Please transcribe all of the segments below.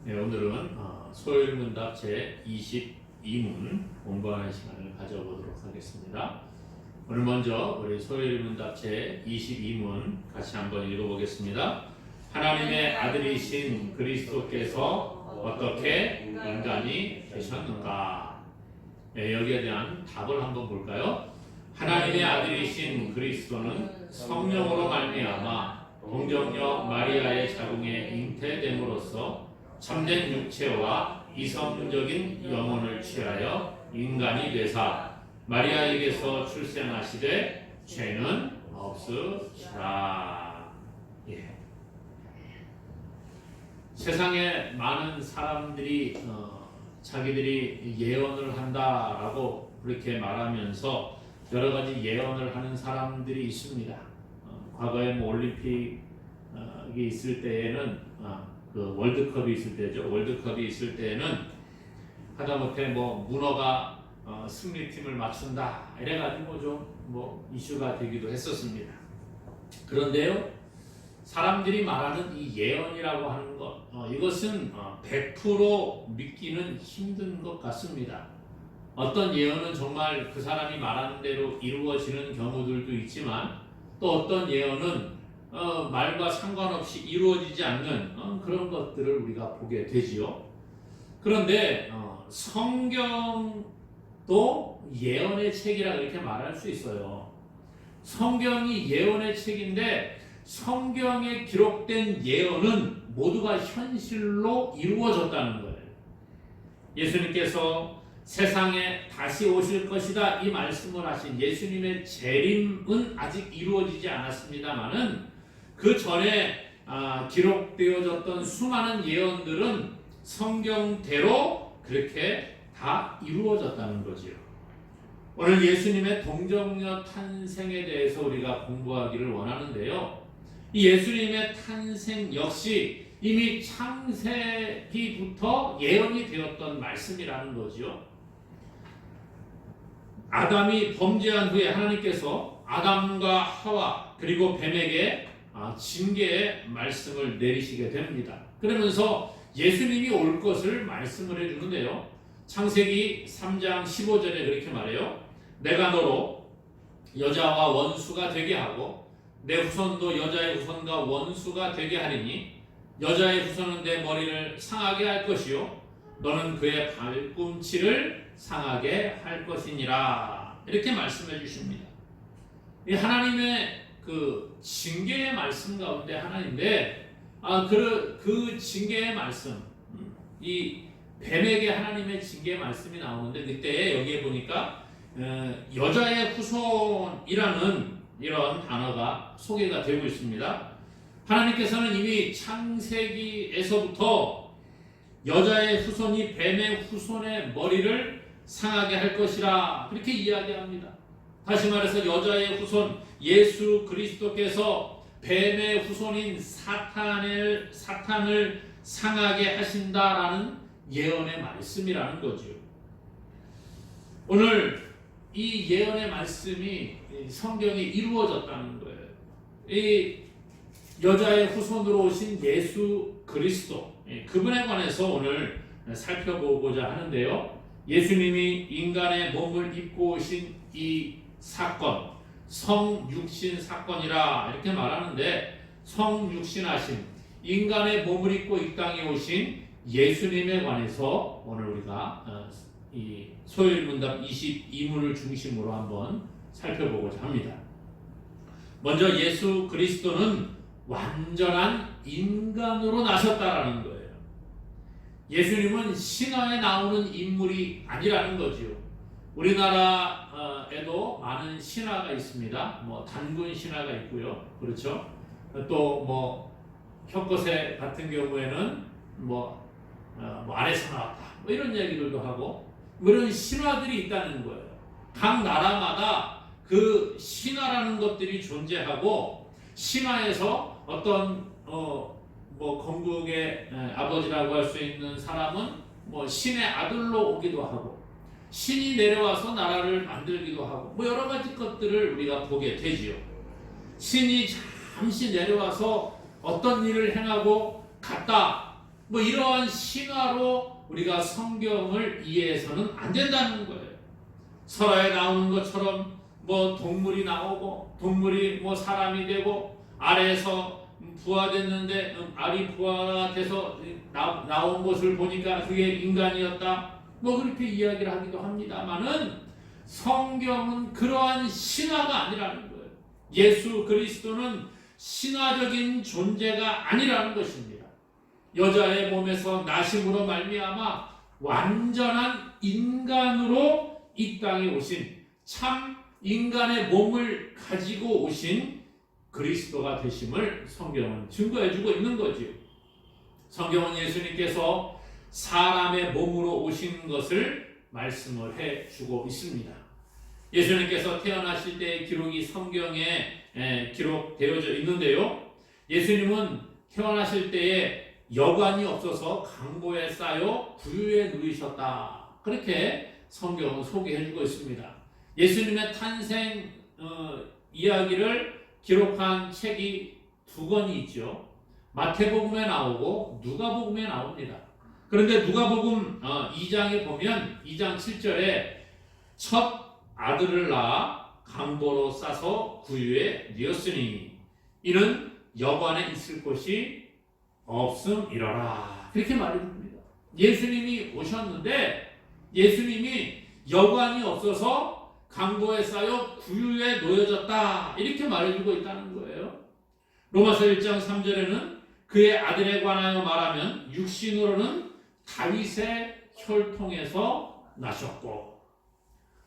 네, 오늘은 소요일문답 제22문 공부하는 시간을 가져보도록 하겠습니다. 오늘 먼저 우리 소요일문답 제22문 같이 한번 읽어보겠습니다. 하나님의 아들이신 그리스도께서 어떻게 인간이 되셨는가? 네, 여기에 대한 답을 한번 볼까요? 하나님의 아들이신 그리스도는 성령으로 말미암아 동정녀 마리아의 자궁에 잉태됨으로써 참된 육체와 이성적인 영혼을 취하여 인간이 되사 마리아에게서 출생하시되 죄는 없으시라. 예. 세상에 많은 사람들이 자기들이 예언을 한다라고 그렇게 말하면서 여러 가지 예언을 하는 사람들이 있습니다. 과거에 올림픽이 있을 때에는 그 월드컵이 있을 때죠. 월드컵이 있을 때에는 하다못해 문어가 승리팀을 맞춘다 이래가지고 좀 이슈가 되기도 했었습니다. 그런데요, 사람들이 말하는 이 예언이라고 하는 것, 이것은 100% 믿기는 힘든 것 같습니다. 어떤 예언은 정말 그 사람이 말하는 대로 이루어지는 경우들도 있지만 또 어떤 예언은 말과 상관없이 이루어지지 않는 그런 것들을 우리가 보게 되지요. 그런데 성경도 예언의 책이라 그렇게 말할 수 있어요. 성경이 예언의 책인데 성경에 기록된 예언은 모두가 현실로 이루어졌다는 거예요. 예수님께서 세상에 다시 오실 것이다 이 말씀을 하신 예수님의 재림은 아직 이루어지지 않았습니다마는 그 전에 기록되어졌던 수많은 예언들은 성경대로 그렇게 다 이루어졌다는 거지요. 오늘 예수님의 동정녀 탄생에 대해서 우리가 공부하기를 원하는데요. 이 예수님의 탄생 역시 이미 창세기부터 예언이 되었던 말씀이라는 거지요. 아담이 범죄한 후에 하나님께서 아담과 하와 그리고 뱀에게 징계의 말씀을 내리시게 됩니다. 그러면서 예수님이 올 것을 말씀을 해주는데요. 창세기 3장 15절에 그렇게 말해요. 내가 너로 여자와 원수가 되게 하고 내 후손도 여자의 후손과 원수가 되게 하리니 여자의 후손은 내 머리를 상하게 할 것이요 너는 그의 발꿈치를 상하게 할 것이니라. 이렇게 말씀해 주십니다. 이 하나님의 그 징계의 말씀 가운데 하나인데 그 징계의 말씀, 이 뱀에게 하나님의 징계의 말씀이 나오는데 그때 여기에 보니까 여자의 후손이라는 이런 단어가 소개가 되고 있습니다. 하나님께서는 이미 창세기에서부터 여자의 후손이 뱀의 후손의 머리를 상하게 할 것이라 그렇게 이야기합니다. 다시 말해서 여자의 후손 예수 그리스도께서 뱀의 후손인 사탄을 상하게 하신다라는 예언의 말씀이라는 거죠. 오늘 이 예언의 말씀이 성경에 이루어졌다는 거예요. 이 여자의 후손으로 오신 예수 그리스도 그분에 관해서 오늘 살펴보고자 하는데요. 예수님이 인간의 몸을 입고 오신 이 사건, 성육신 사건이라 이렇게 말하는데 성육신하신 인간의 몸을 입고 이 땅에 오신 예수님에 관해서 오늘 우리가 이 소요일문답 22문을 중심으로 한번 살펴보고자 합니다. 먼저 예수 그리스도는 완전한 인간으로 나셨다라는 거예요. 예수님은 신화에 나오는 인물이 아니라는 거지요. 우리나라에도 많은 신화가 있습니다. 단군 신화가 있고요. 그렇죠? 또 혁거세 같은 경우에는 아래서 나왔다. 이런 얘기들도 하고 이런 신화들이 있다는 거예요. 각 나라마다 그 신화라는 것들이 존재하고 신화에서 어떤 건국의 아버지라고 할 수 있는 사람은 신의 아들로 오기도 하고 신이 내려와서 나라를 만들기도 하고 여러 가지 것들을 우리가 보게 되지요. 신이 잠시 내려와서 어떤 일을 행하고 갔다 뭐 이러한 신화로 우리가 성경을 이해해서는 안 된다는 거예요. 설화에 나오는 것처럼 뭐 동물이 나오고 동물이 뭐 사람이 되고 아래에서 부화됐는데 알이 부화돼서 나온 것을 보니까 그게 인간이었다. 뭐 그렇게 이야기를 하기도 합니다만은 성경은 그러한 신화가 아니라는 거예요. 예수 그리스도는 신화적인 존재가 아니라는 것입니다. 여자의 몸에서 나심으로 말미암아 완전한 인간으로 이 땅에 오신 참 인간의 몸을 가지고 오신 그리스도가 되심을 성경은 증거해주고 있는 거지요. 성경은 예수님께서 사람의 몸으로 오신 것을 말씀을 해주고 있습니다. 예수님께서 태어나실 때의 기록이 성경에 기록되어져 있는데요. 예수님은 태어나실 때에 여관이 없어서 강보에 쌓여 구유에 누이셨다. 그렇게 성경은 소개해주고 있습니다. 예수님의 탄생 이야기를 기록한 책이 두 권이 있죠. 마태복음에 나오고 누가복음에 나옵니다. 그런데 누가복음 2장에 보면 2장 7절에 첫 아들을 낳아 강보로 싸서 구유에 뉘었으니 이는 여관에 있을 곳이 없음이러라. 그렇게 말해줍니다. 예수님이 오셨는데 예수님이 여관이 없어서 강보에 쌓여 구유에 놓여졌다. 이렇게 말해주고 있다는 거예요. 로마서 1장 3절에는 그의 아들에 관하여 말하면 육신으로는 다윗의 혈통에서 나셨고,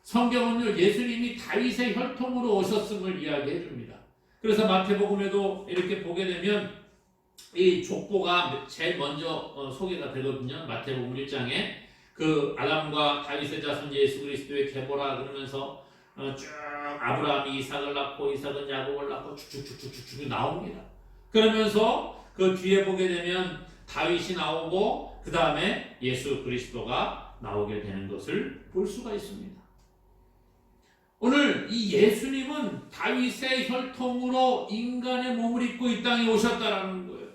성경은요 예수님이 다윗의 혈통으로 오셨음을 이야기해 줍니다. 그래서 마태복음에도 이렇게 보게 되면 이 족보가 제일 먼저 소개가 되거든요. 마태복음 1장에 그 아담과 다윗의 자손 예수 그리스도의 계보라 그러면서 쭉 아브라함이 이삭을 낳고 이삭은 야곱을 낳고 쭉쭉쭉쭉쭉 나옵니다. 그러면서 그 뒤에 보게 되면 다윗이 나오고 그 다음에 예수 그리스도가 나오게 되는 것을 볼 수가 있습니다. 오늘 이 예수님은 다윗의 혈통으로 인간의 몸을 입고 이 땅에 오셨다라는 거예요.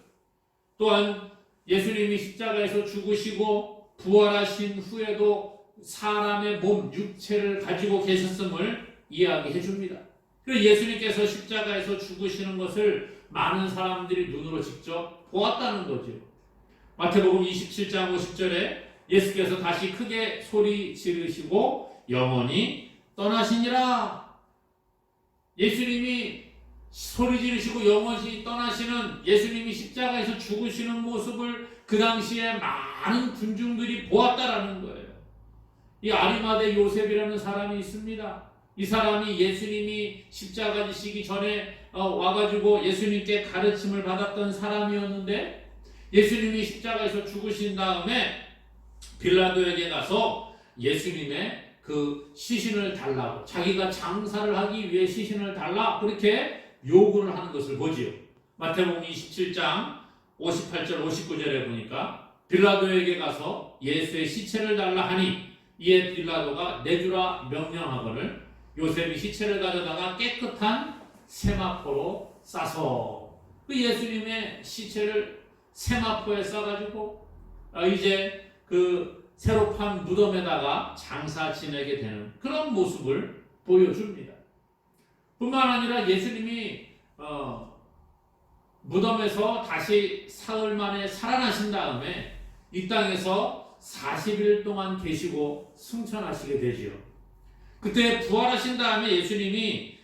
또한 예수님이 십자가에서 죽으시고 부활하신 후에도 사람의 몸, 육체를 가지고 계셨음을 이야기해 줍니다. 그래서 예수님께서 십자가에서 죽으시는 것을 많은 사람들이 눈으로 직접 보았다는 거죠. 마태복음 27장 50절에 예수께서 다시 크게 소리 지르시고 영원히 떠나시니라. 예수님이 소리 지르시고 영원히 떠나시는 예수님이 십자가에서 죽으시는 모습을 그 당시에 많은 군중들이 보았다라는 거예요. 이 아리마대 요셉이라는 사람이 있습니다. 이 사람이 예수님이 십자가 지시기 전에 와가지고 예수님께 가르침을 받았던 사람이었는데 예수님이 십자가에서 죽으신 다음에 빌라도에게 가서 예수님의 그 시신을 달라고, 자기가 장사를 하기 위해 시신을 달라 그렇게 요구를 하는 것을 보지요. 마태복음 27장 58절 59절에 보니까 빌라도에게 가서 예수의 시체를 달라 하니 이에 빌라도가 내주라 명령하거늘 요셉이 시체를 가져다가 깨끗한 세마포로 싸서 그 예수님의 시체를 세마포에 싸가지고 이제 그 새로 판 무덤에다가 장사 지내게 되는 그런 모습을 보여줍니다. 뿐만 아니라 예수님이 무덤에서 다시 사흘 만에 살아나신 다음에 이 땅에서 40일 동안 계시고 승천하시게 되지요. 그때 부활하신 다음에 예수님이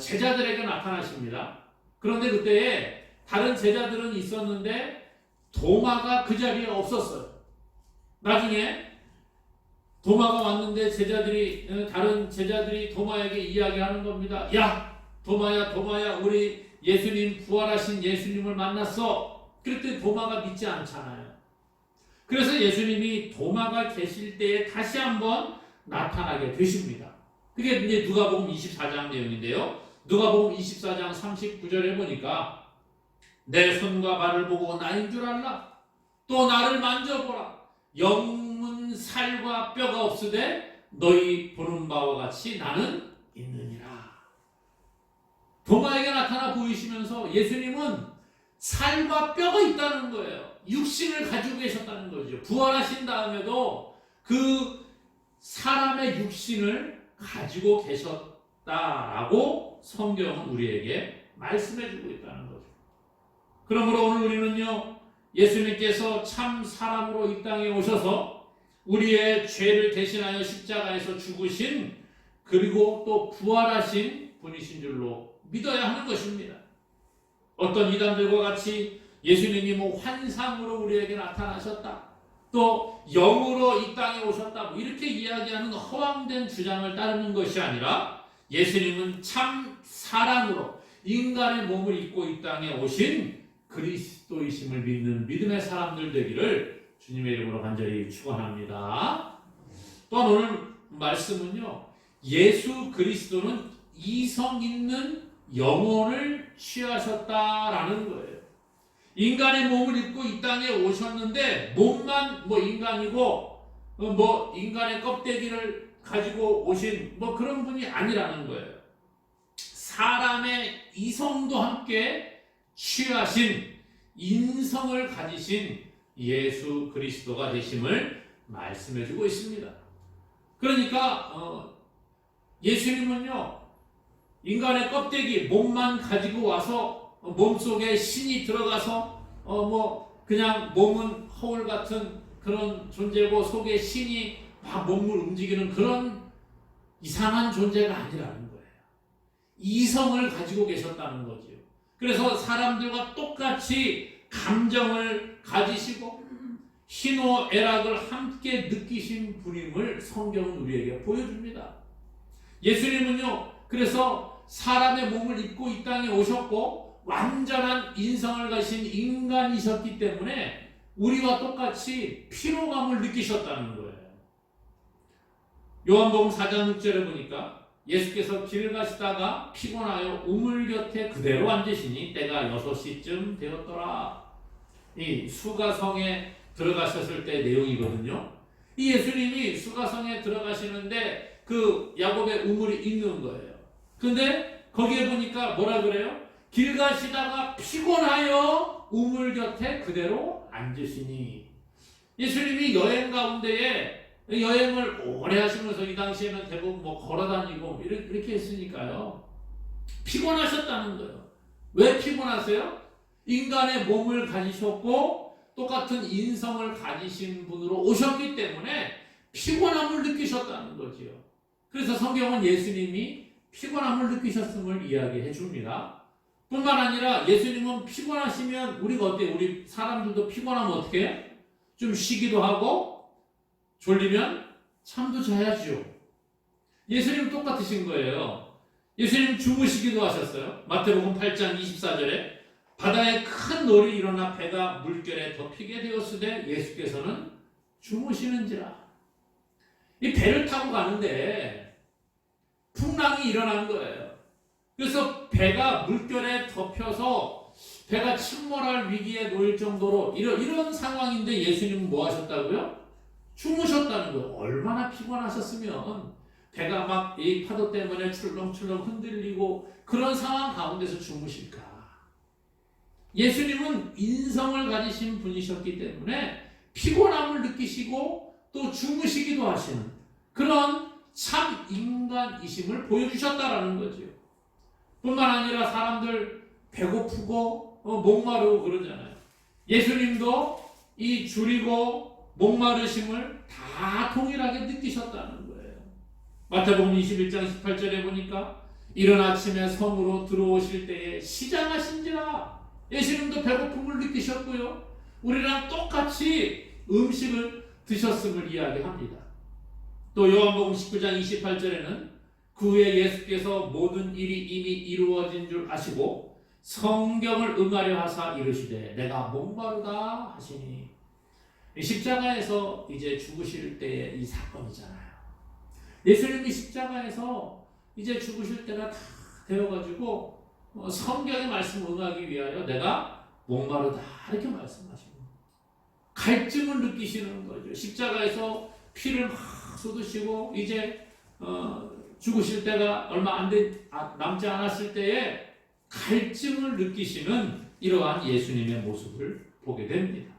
제자들에게 나타나십니다. 그런데 그때에 다른 제자들은 있었는데 도마가 그 자리에 없었어요. 나중에 도마가 왔는데 다른 제자들이 도마에게 이야기하는 겁니다. 야, 도마야, 우리 예수님 부활하신 예수님을 만났어. 그랬더니 도마가 믿지 않잖아요. 그래서 예수님이 도마가 계실 때에 다시 한번 나타나게 되십니다. 그게 이제 누가복음 24장 내용인데요. 누가복음 24장 39절에 보니까 내 손과 발을 보고 나인 줄 알라. 또 나를 만져보라. 영문 살과 뼈가 없으되 너희 보는 바와 같이 나는 있느니라. 도마에게 나타나 보이시면서 예수님은 살과 뼈가 있다는 거예요. 육신을 가지고 계셨다는 거죠. 부활하신 다음에도 그 사람의 육신을 가지고 계셨다라고 성경은 우리에게 말씀해주고 있다는 거죠. 그러므로 오늘 우리는요, 예수님께서 참 사람으로 이 땅에 오셔서 우리의 죄를 대신하여 십자가에서 죽으신, 그리고 또 부활하신 분이신 줄로 믿어야 하는 것입니다. 어떤 이단들과 같이 예수님이 환상으로 우리에게 나타나셨다, 또 영으로 이 땅에 오셨다, 이렇게 이야기하는 허황된 주장을 따르는 것이 아니라, 예수님은 참 사람으로 인간의 몸을 입고 이 땅에 오신 그리스도이심을 믿는 믿음의 사람들 되기를 주님의 이름으로 간절히 축원합니다. 또한 오늘 말씀은요, 예수 그리스도는 이성 있는 영혼을 취하셨다라는 거예요. 인간의 몸을 입고 이 땅에 오셨는데 몸만 인간이고 인간의 껍데기를 가지고 오신 그런 분이 아니라는 거예요. 사람의 이성도 함께 취하신 인성을 가지신 예수 그리스도가 되심을 말씀해주고 있습니다. 그러니까 예수님은요, 인간의 껍데기 몸만 가지고 와서 몸속에 신이 들어가서 그냥 몸은 허울 같은 그런 존재고 속에 신이 막 몸을 움직이는 그런 이상한 존재가 아니라는 거예요. 이성을 가지고 계셨다는 거죠. 그래서 사람들과 똑같이 감정을 가지시고 희노애락을 함께 느끼신 분임을 성경은 우리에게 보여줍니다. 예수님은요, 그래서 사람의 몸을 입고 이 땅에 오셨고 완전한 인성을 가진 인간이셨기 때문에 우리와 똑같이 피로감을 느끼셨다는 거예요. 요한복음 4장 6절에 보니까 예수께서 길 가시다가 피곤하여 우물 곁에 그대로 앉으시니 때가 6시쯤 되었더라. 이 수가성에 들어가셨을 때 내용이거든요. 이 예수님이 수가성에 들어가시는데 그 야곱의 우물이 있는 거예요. 근데 거기에 보니까 뭐라 그래요? 길 가시다가 피곤하여 우물 곁에 그대로 앉으시니. 예수님이 여행 가운데에 여행을 오래 하시면서 이 당시에는 대부분 걸어 다니고 이렇게 했으니까요. 피곤하셨다는 거예요. 왜 피곤하세요? 인간의 몸을 가지셨고 똑같은 인성을 가지신 분으로 오셨기 때문에 피곤함을 느끼셨다는 거지요. 그래서 성경은 예수님이 피곤함을 느끼셨음을 이야기해 줍니다. 뿐만 아니라 예수님은 피곤하시면 우리가 어때요? 우리 사람들도 피곤하면 어떻게 해요? 좀 쉬기도 하고 졸리면 잠도 자야죠. 예수님 똑같으신 거예요. 예수님 주무시기도 하셨어요. 마태복음 8장 24절에 바다에 큰 놀이 일어나 배가 물결에 덮이게 되었으되 예수께서는 주무시는지라. 이 배를 타고 가는데 풍랑이 일어난 거예요. 그래서 배가 물결에 덮여서 배가 침몰할 위기에 놓일 정도로 이런 상황인데 예수님은 뭐 하셨다고요? 주무셨다는 거예요. 얼마나 피곤하셨으면 배가 막 이 파도 때문에 출렁출렁 흔들리고 그런 상황 가운데서 주무실까. 예수님은 인성을 가지신 분이셨기 때문에 피곤함을 느끼시고 또 주무시기도 하시는 그런 참 인간이심을 보여주셨다라는 거죠. 뿐만 아니라 사람들 배고프고 목마르고 그러잖아요. 예수님도 이 줄이고 목마르심을 다 동일하게 느끼셨다는 거예요. 마태복음 21장 18절에 보니까 이른 아침에 성으로 들어오실 때에 시장하신지라. 예수님도 배고픔을 느끼셨고요. 우리랑 똑같이 음식을 드셨음을 이야기합니다. 또 요한복음 19장 28절에는 그 후에 예수께서 모든 일이 이미 이루어진 줄 아시고 성경을 응하려 하사 이르시되 내가 목마르다 하시니. 십자가에서 이제 죽으실 때의 이 사건이잖아요. 예수님이 십자가에서 이제 죽으실 때가 다 되어가지고 성경의 말씀 응하기 위하여 내가 목마르다 이렇게 말씀하십니다. 갈증을 느끼시는 거죠. 십자가에서 피를 막 쏟으시고 이제 죽으실 때가 얼마 남지 않았을 때에 갈증을 느끼시는 이러한 예수님의 모습을 보게 됩니다.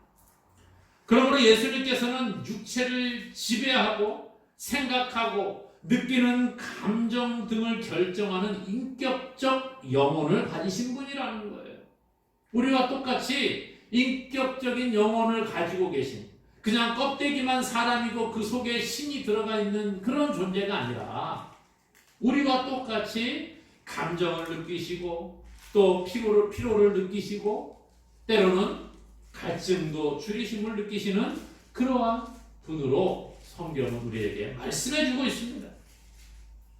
그러므로 예수님께서는 육체를 지배하고 생각하고 느끼는 감정 등을 결정하는 인격적 영혼을 가지신 분이라는 거예요. 우리와 똑같이 인격적인 영혼을 가지고 계신, 그냥 껍데기만 사람이고 그 속에 신이 들어가 있는 그런 존재가 아니라 우리와 똑같이 감정을 느끼시고 또 피로를 느끼시고 때로는 갈증도 주리심을 느끼시는 그러한 분으로 성경은 우리에게 말씀해주고 있습니다.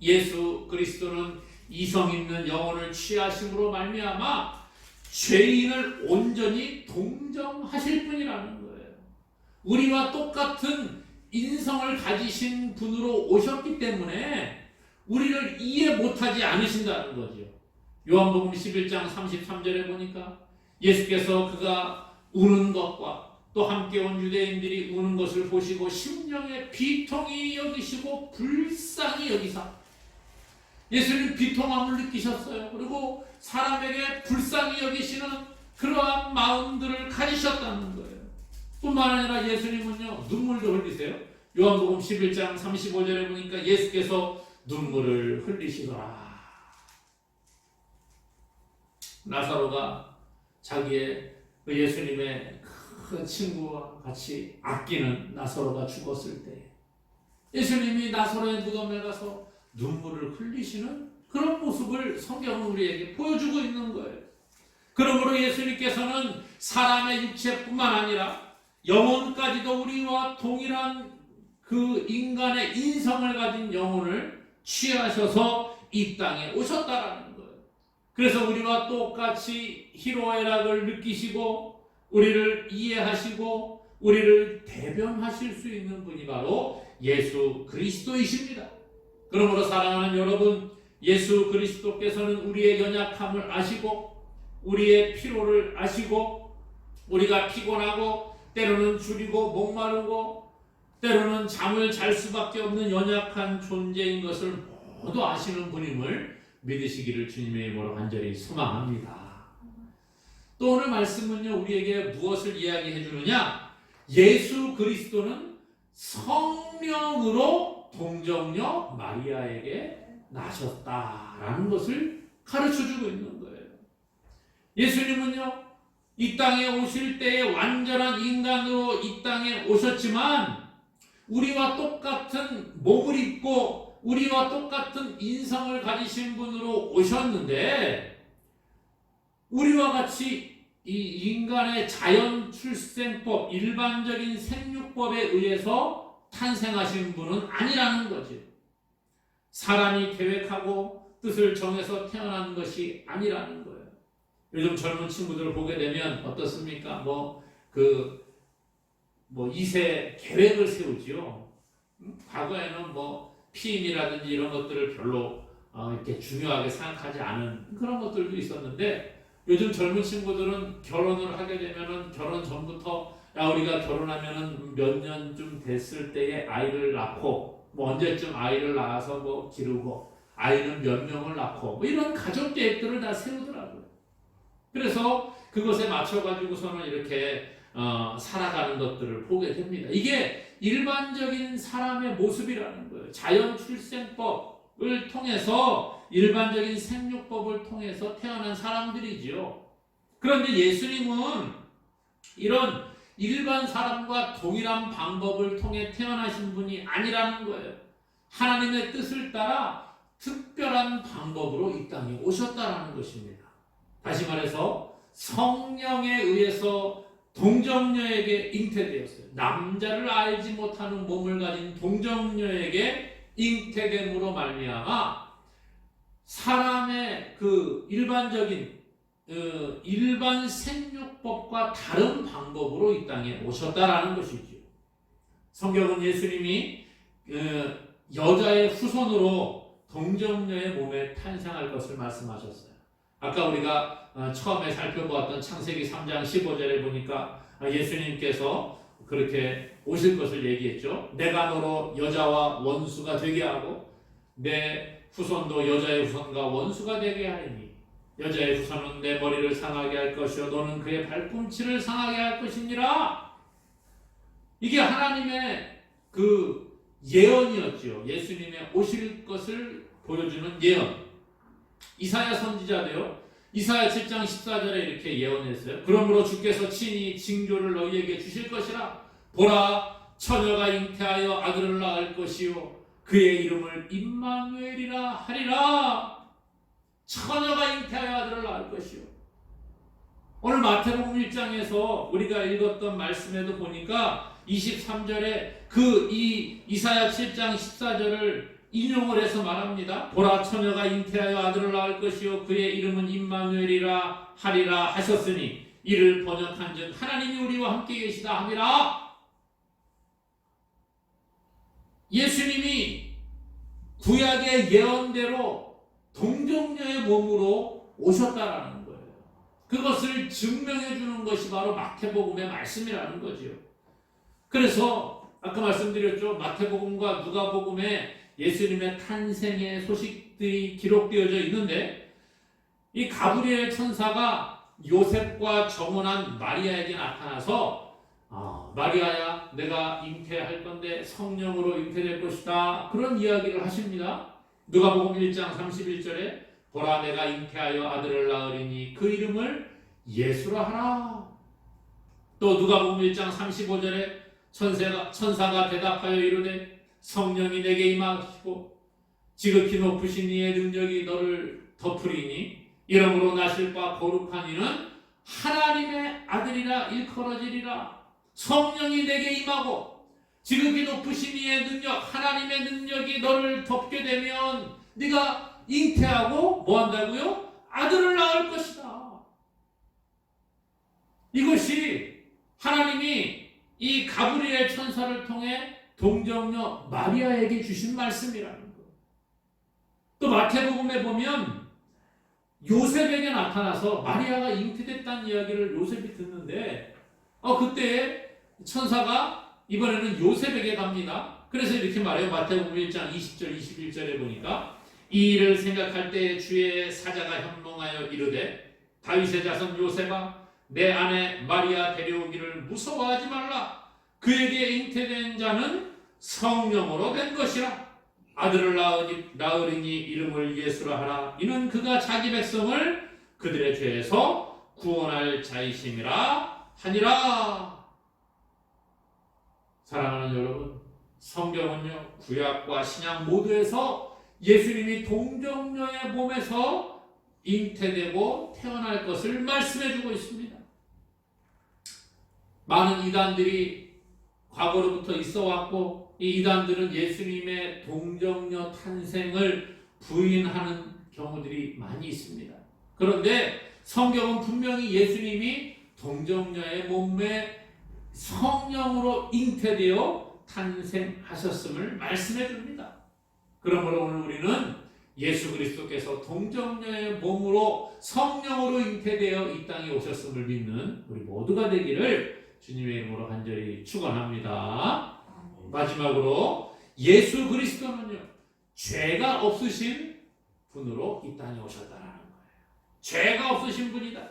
예수 그리스도는 이성 있는 영혼을 취하심으로 말미암아 죄인을 온전히 동정하실 분이라는 거예요. 우리와 똑같은 인성을 가지신 분으로 오셨기 때문에 우리를 이해 못하지 않으신다는 거죠. 요한복음 11장 33절에 보니까 예수께서 그가 우는 것과 또 함께 온 유대인들이 우는 것을 보시고 심령에 비통히 여기시고 불쌍히 여기사, 예수님 비통함을 느끼셨어요. 그리고 사람에게 불쌍히 여기시는 그러한 마음들을 가지셨다는 거예요. 뿐만 아니라 예수님은요, 눈물도 흘리세요. 요한복음 11장 35절에 보니까 예수께서 눈물을 흘리시더라. 나사로가 자기의 그 예수님의 그 친구와 같이 아끼는 나사로가 죽었을 때 예수님이 나사로의 무덤에 가서 눈물을 흘리시는 그런 모습을 성경은 우리에게 보여주고 있는 거예요. 그러므로 예수님께서는 사람의 육체뿐만 아니라 영혼까지도 우리와 동일한 그 인간의 인성을 가진 영혼을 취하셔서 이 땅에 오셨다라는 거예요. 그래서 우리와 똑같이 희로애락을 느끼시고 우리를 이해하시고 우리를 대변하실 수 있는 분이 바로 예수 그리스도이십니다. 그러므로 사랑하는 여러분, 예수 그리스도께서는 우리의 연약함을 아시고 우리의 피로를 아시고 우리가 피곤하고 때로는 줄이고 목마르고 때로는 잠을 잘 수밖에 없는 연약한 존재인 것을 모두 아시는 분임을 믿으시기를 주님의 이름으로 간절히 소망합니다. 또 오늘 말씀은요, 우리에게 무엇을 이야기해 주느냐? 예수 그리스도는 성령으로 동정녀 마리아에게 나셨다라는 것을 가르쳐주고 있는 거예요. 예수님은요, 이 땅에 오실 때에 완전한 인간으로 이 땅에 오셨지만 우리와 똑같은 몸을 입고 우리와 똑같은 인성을 가지신 분으로 오셨는데 우리와 같이 이 인간의 자연 출생법, 일반적인 생육법에 의해서 탄생하신 분은 아니라는 거죠. 사람이 계획하고 뜻을 정해서 태어난 것이 아니라는 거예요. 요즘 젊은 친구들을 보게 되면 어떻습니까? 이세 계획을 세우지요. 과거에는 피임이라든지 이런 것들을 별로 이렇게 중요하게 생각하지 않은 그런 것들도 있었는데 요즘 젊은 친구들은 결혼을 하게 되면은 결혼 전부터 우리가 결혼하면은 몇 년쯤 됐을 때에 아이를 낳고 언제쯤 아이를 낳아서 기르고 아이는 몇 명을 낳고 이런 가족 계획들을 다 세우더라고요. 그래서 그것에 맞춰가지고서는 이렇게 살아가는 것들을 보게 됩니다. 이게 일반적인 사람의 모습이라는 거예요. 자연 출생법을 통해서 일반적인 생육법을 통해서 태어난 사람들이지요. 그런데 예수님은 이런 일반 사람과 동일한 방법을 통해 태어나신 분이 아니라는 거예요. 하나님의 뜻을 따라 특별한 방법으로 이 땅에 오셨다라는 것입니다. 다시 말해서 성령에 의해서 동정녀에게 잉태되었어요. 남자를 알지 못하는 몸을 가진 동정녀에게 잉태됨으로 말미암아 사람의 그 일반적인 일반 생육법과 다른 방법으로 이 땅에 오셨다라는 것이죠. 성경은 예수님이 여자의 후손으로 동정녀의 몸에 탄생할 것을 말씀하셨어요. 아까 우리가 처음에 살펴보았던 창세기 3장 15절에 보니까 예수님께서 그렇게 오실 것을 얘기했죠. 내가 너로 여자와 원수가 되게 하고 내 후손도 여자의 후손과 원수가 되게 하리니 여자의 후손은 내 머리를 상하게 할 것이요 너는 그의 발꿈치를 상하게 할 것이니라. 이게 하나님의 그 예언이었죠. 예수님의 오실 것을 보여주는 예언. 이사야 선지자도요. 이사야 7장 14절에 이렇게 예언했어요. 그러므로 주께서 친히 징조를 너희에게 주실 것이라. 보라, 처녀가 잉태하여 아들을 낳을 것이요 그의 이름을 임마누엘이라 하리라. 처녀가 잉태하여 아들을 낳을 것이요. 오늘 마태복음 1장에서 우리가 읽었던 말씀에도 보니까 23절에 그 이사야 7장 14절을 인용을 해서 말합니다. 보라, 처녀가 잉태하여 아들을 낳을 것이요 그의 이름은 임마누엘이라 하리라 하셨으니 이를 번역한즉 하나님이 우리와 함께 계시다 함이라. 예수님이 구약의 예언대로 동정녀의 몸으로 오셨다라는 거예요. 그것을 증명해 주는 것이 바로 마태복음의 말씀이라는 거죠. 그래서 아까 말씀드렸죠. 마태복음과 누가복음에 예수님의 탄생의 소식들이 기록되어져 있는데 이 가브리엘 천사가 요셉과 정혼한 마리아에게 나타나서 마리아야, 내가 잉태할 건데 성령으로 잉태될 것이다. 그런 이야기를 하십니다. 누가복음 1장 31절에 보라, 내가 잉태하여 아들을 낳으리니 그 이름을 예수라 하라. 또 누가복음 1장 35절에 천사가 대답하여 이르되 성령이 내게 임하시고 지극히 높으신 이의 능력이 너를 덮으리니 이러므로 나실 바 거룩한 이는 하나님의 아들이라 일컬어지리라. 성령이 내게 임하고 지극히 높으신 이의 능력, 하나님의 능력이 너를 덮게 되면 네가 잉태하고 뭐 한다고요? 아들을 낳을 것이다. 이것이 하나님이 이 가브리엘 천사를 통해 동정녀 마리아에게 주신 말씀이라는 거예요. 또 마태복음에 보면 요셉에게 나타나서 마리아가 잉태됐다는 이야기를 요셉이 듣는데 그때 천사가 이번에는 요셉에게 갑니다. 그래서 이렇게 말해요. 마태복음 1장 20절 21절에 보니까 이 일을 생각할 때 주의 사자가 현몽하여 이르되 다윗의 자손 요셉아 내 아내 마리아 데려오기를 무서워하지 말라. 그에게 잉태된 자는 성령으로 된 것이라. 아들을 낳으리니 이름을 예수라 하라. 이는 그가 자기 백성을 그들의 죄에서 구원할 자이심이라 하니라. 사랑하는 여러분, 성경은요 구약과 신약 모두에서 예수님이 동정녀의 몸에서 잉태되고 태어날 것을 말씀해주고 있습니다. 많은 이단들이 과거로부터 있어왔고 이 이단들은 예수님의 동정녀 탄생을 부인하는 경우들이 많이 있습니다. 그런데 성경은 분명히 예수님이 동정녀의 몸에 성령으로 잉태되어 탄생하셨음을 말씀해 줍니다. 그러므로 오늘 우리는 예수 그리스도께서 동정녀의 몸으로 성령으로 잉태되어 이 땅에 오셨음을 믿는 우리 모두가 되기를 주님의 이름으로 간절히 축원합니다. 마지막으로 예수 그리스도는요 죄가 없으신 분으로 이 땅에 오셨다는 거예요. 죄가 없으신 분이다.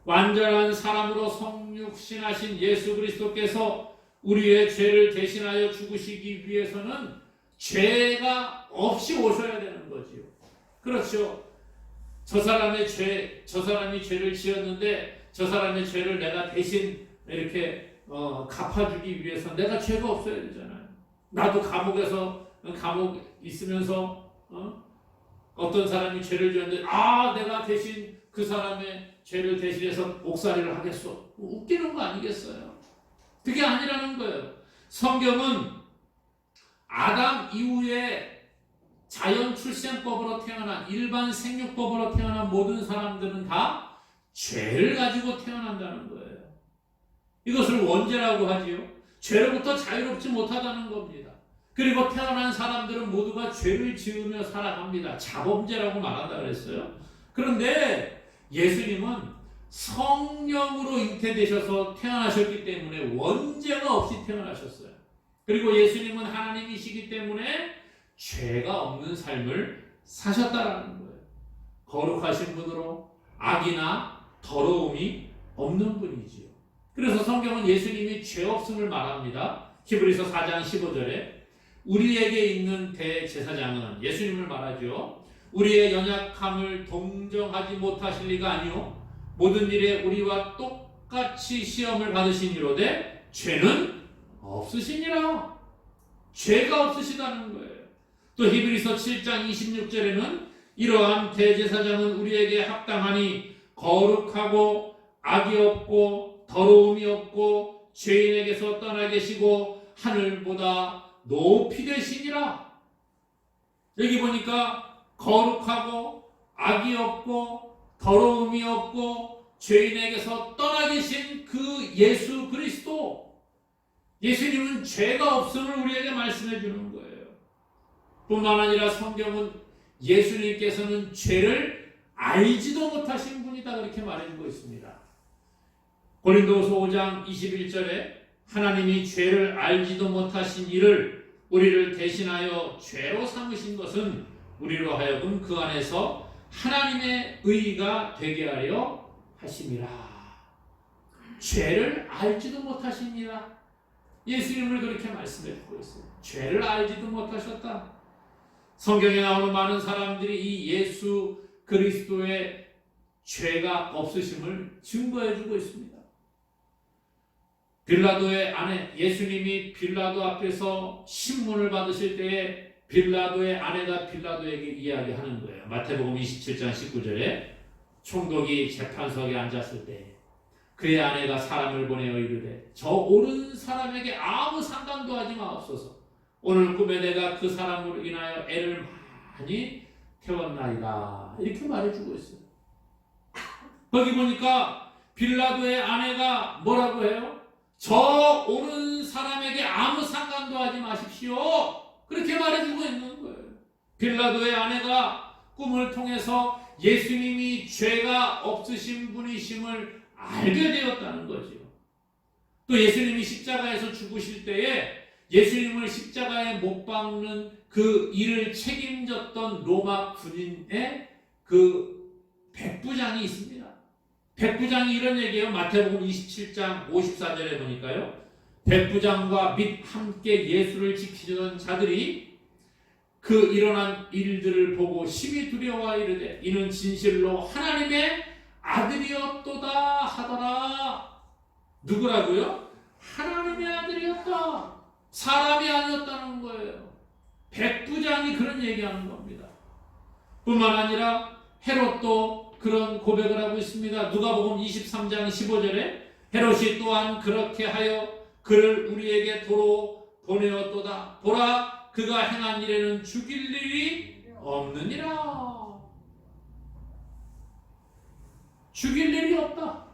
완전한 사람으로 성육신하신 예수 그리스도께서 우리의 죄를 대신하여 죽으시기 위해서는 죄가 없이 오셔야 되는 거지요. 그렇죠. 저 사람이 죄를 지었는데 저 사람의 죄를 내가 대신 이렇게 갚아주기 위해서 내가 죄가 없어야 되잖아요. 나도 감옥에 있으면서 어떤 사람이 죄를 지었는데 내가 대신 그 사람의 죄를 대신해서 목살이를 하겠어. 웃기는 거 아니겠어요? 그게 아니라는 거예요. 성경은 아담 이후에 자연 출생법으로 태어난 일반 생육법으로 태어난 모든 사람들은 다 죄를 가지고 태어난다는 거예요. 이것을 원죄라고 하지요. 죄로부터 자유롭지 못하다는 겁니다. 그리고 태어난 사람들은 모두가 죄를 지으며 살아갑니다. 자범죄라고 말한다 그랬어요. 그런데 예수님은 성령으로 잉태되셔서 태어나셨기 때문에 원죄가 없이 태어나셨어요. 그리고 예수님은 하나님이시기 때문에 죄가 없는 삶을 사셨다라는 거예요. 거룩하신 분으로 악이나 더러움이 없는 분이지요. 그래서 성경은 예수님이 죄 없음을 말합니다. 히브리서 4장 15절에 우리에게 있는 대제사장은 예수님을 말하죠. 우리의 연약함을 동정하지 못하실 리가 아니요 모든 일에 우리와 똑같이 시험을 받으시니로되 죄는 없으시니라. 죄가 없으시다는 거예요. 또 히브리서 7장 26절에는 이러한 대제사장은 우리에게 합당하니 거룩하고 악이 없고 더러움이 없고 죄인에게서 떠나 계시고 하늘보다 높이 되시니라. 여기 보니까 거룩하고 악이 없고 더러움이 없고 죄인에게서 떠나 계신 그 예수 그리스도, 예수님은 죄가 없음을 우리에게 말씀해 주는 거예요. 뿐만 아니라 성경은 예수님께서는 죄를 알지도 못하신 분이다 그렇게 말해주고 있습니다. 고린도후서 5장 21절에 하나님이 죄를 알지도 못하신 이를 우리를 대신하여 죄로 삼으신 것은 우리로 하여금 그 안에서 하나님의 의가 되게 하려 하심이라. 죄를 알지도 못하시니라. 예수님을 그렇게 말씀해 주고 있어요. 죄를 알지도 못하셨다. 성경에 나오는 많은 사람들이 이 예수 그리스도의 죄가 없으심을 증거해 주고 있습니다. 빌라도의 아내, 예수님이 빌라도 앞에서 신문을 받으실 때에 빌라도의 아내가 빌라도에게 이야기하는 거예요. 마태복음 27장 19절에 총독이 재판석에 앉았을 때 그의 아내가 사람을 보내어 이르되 저 옳은 사람에게 아무 상관도 하지 마옵소서. 오늘 꿈에 내가 그 사람으로 인하여 애를 많이 태웠나이다. 이렇게 말해주고 있어요. 거기 보니까 빌라도의 아내가 뭐라고 해요? 저 옳은 사람에게 아무 상관도 하지 마십시오. 그렇게 말해주고 있는 거예요. 빌라도의 아내가 꿈을 통해서 예수님이 죄가 없으신 분이심을 알게 되었다는 거죠. 또 예수님이 십자가에서 죽으실 때에 예수님을 십자가에 못 박는 그 일을 책임졌던 로마 군인의 그 백부장이 있습니다. 백부장이 이런 얘기예요. 마태복음 27장 54절에 보니까요. 백부장과 및 함께 예수를 지키던 자들이 그 일어난 일들을 보고 심히 두려워 이르되 이는 진실로 하나님의 아들이었도다 하더라. 누구라고요? 하나님의 아들이었다. 사람이 아니었다는 거예요. 백부장이 그런 얘기하는 겁니다. 뿐만 아니라 헤롯도 그런 고백을 하고 있습니다. 누가복음 23장 15절에 헤롯이 또한 그렇게 하여 그를 우리에게 도로 보내었도다. 보라, 그가 행한 일에는 죽일 일이 없느니라. 죽일 일이 없다.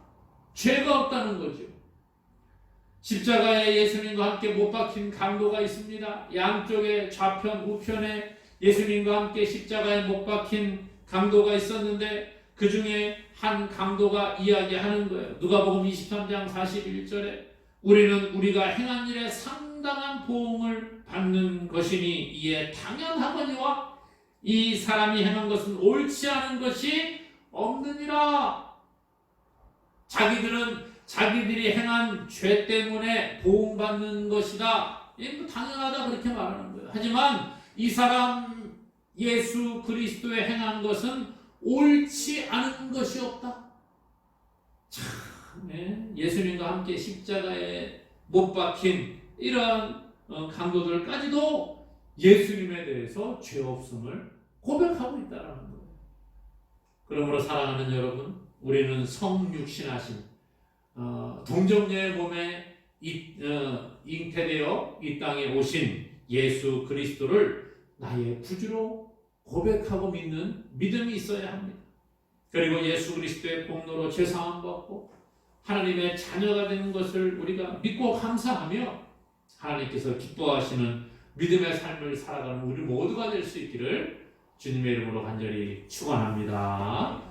죄가 없다는 거죠. 십자가에 예수님과 함께 못 박힌 강도가 있습니다. 양쪽에 좌편 우편에 예수님과 함께 십자가에 못 박힌 강도가 있었는데 그 중에 한 강도가 이야기하는 거예요. 누가복음 23장 41절에 우리는 우리가 행한 일에 상당한 보응을 받는 것이니 이에 당연하거니와 이 사람이 행한 것은 옳지 않은 것이 없느니라. 자기들은 자기들이 행한 죄 때문에 보응받는 것이다. 이거 당연하다 그렇게 말하는 거예요. 하지만 이 사람 예수 그리스도의 행한 것은 옳지 않은 것이 없다. 참, 예수님과 함께 십자가에 못 박힌 이러한 강도들까지도 예수님에 대해서 죄 없음을 고백하고 있다는 거예요. 그러므로 사랑하는 여러분, 우리는 성육신하신 동정녀의 몸에 잉태되어 이 땅에 오신 예수 그리스도를 나의 구주로 고백하고 믿는 믿음이 있어야 합니다. 그리고 예수 그리스도의 공로로 죄사함 받고 하나님의 자녀가 되는 것을 우리가 믿고 감사하며 하나님께서 기뻐하시는 믿음의 삶을 살아가는 우리 모두가 될 수 있기를 주님의 이름으로 간절히 축원합니다.